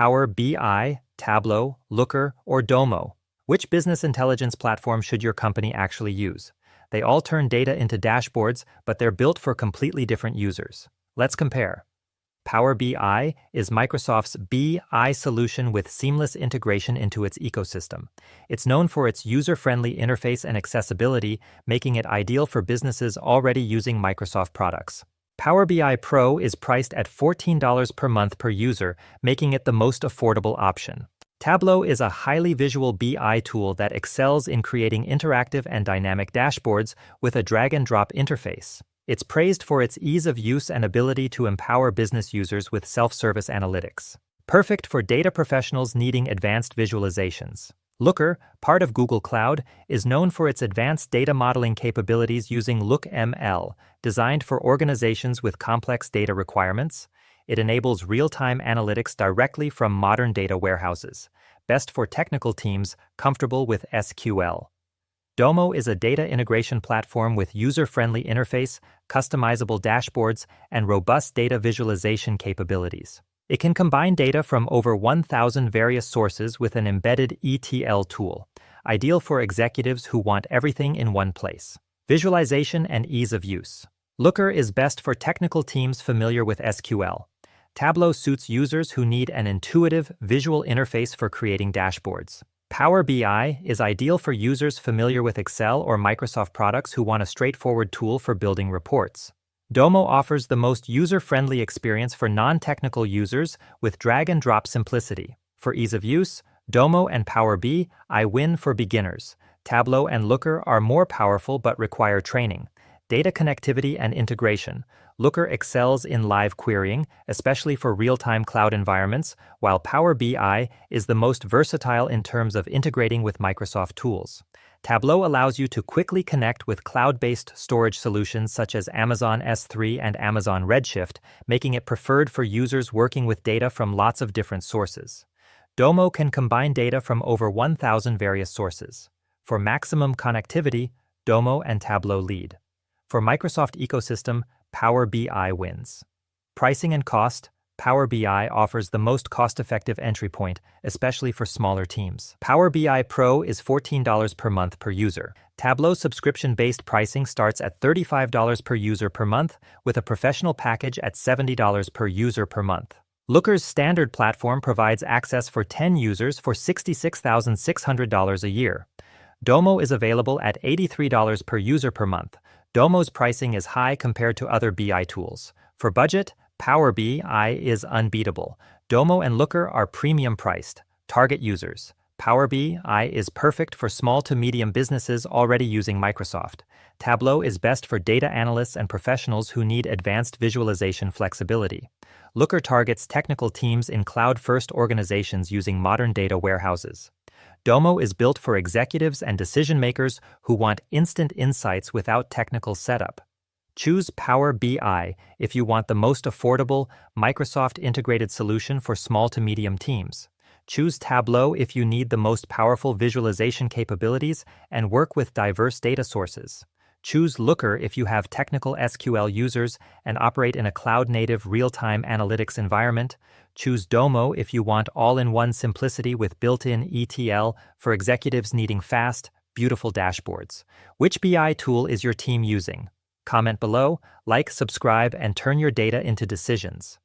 Power BI, Tableau, Looker, or Domo? Which business intelligence platform should your company actually use? They all turn data into dashboards, but they're built for completely different users. Let's compare. Power BI is Microsoft's BI solution with seamless integration into its ecosystem. It's known for its user-friendly interface and accessibility, making it ideal for businesses already using Microsoft products. Power BI Pro is priced at $14 per month per user, making it the most affordable option. Tableau is a highly visual BI tool that excels in creating interactive and dynamic dashboards with a drag-and-drop interface. It's praised for its ease of use and ability to empower business users with self-service analytics. Perfect for data professionals needing advanced visualizations. Looker, part of Google Cloud, is known for its advanced data modeling capabilities using LookML, designed for organizations with complex data requirements. It enables real-time analytics directly from modern data warehouses, best for technical teams comfortable with SQL. Domo is a data integration platform with user-friendly interface, customizable dashboards, and robust data visualization capabilities. It can combine data from over 1,000 various sources with an embedded ETL tool, ideal for executives who want everything in one place. Visualization and ease of use. Looker is best for technical teams familiar with SQL. Tableau suits users who need an intuitive, visual interface for creating dashboards. Power BI is ideal for users familiar with Excel or Microsoft products who want a straightforward tool for building reports. Domo offers the most user-friendly experience for non-technical users with drag-and-drop simplicity. For ease of use, Domo and Power BI win for beginners. Tableau and Looker are more powerful but require training. Data connectivity and integration. Looker excels in live querying, especially for real-time cloud environments, while Power BI is the most versatile in terms of integrating with Microsoft tools. Tableau allows you to quickly connect with cloud-based storage solutions such as Amazon S3 and Amazon Redshift, making it preferred for users working with data from lots of different sources. Domo can combine data from over 1,000 various sources. For maximum connectivity, Domo and Tableau lead. For Microsoft ecosystem, Power BI wins. Pricing and cost. Power BI offers the most cost-effective entry point, especially for smaller teams. Power BI Pro is $14 per month per user. Tableau subscription-based pricing starts at $35 per user per month, with a professional package at $70 per user per month. Looker's standard platform provides access for 10 users for $66,600 a year. Domo is available at $83 per user per month. Domo's pricing is high compared to other BI tools. For budget, Power BI is unbeatable. Domo and Looker are premium priced. Target users. Power BI is perfect for small to medium businesses already using Microsoft. Tableau is best for data analysts and professionals who need advanced visualization flexibility. Looker targets technical teams in cloud-first organizations using modern data warehouses. Domo is built for executives and decision-makers who want instant insights without technical setup. Choose Power BI if you want the most affordable, Microsoft-integrated solution for small to medium teams. Choose Tableau if you need the most powerful visualization capabilities and work with diverse data sources. Choose Looker if you have technical SQL users and operate in a cloud-native real-time analytics environment. Choose Domo if you want all-in-one simplicity with built-in ETL for executives needing fast, beautiful dashboards. Which BI tool is your team using? Comment below, like, subscribe, and turn your data into decisions.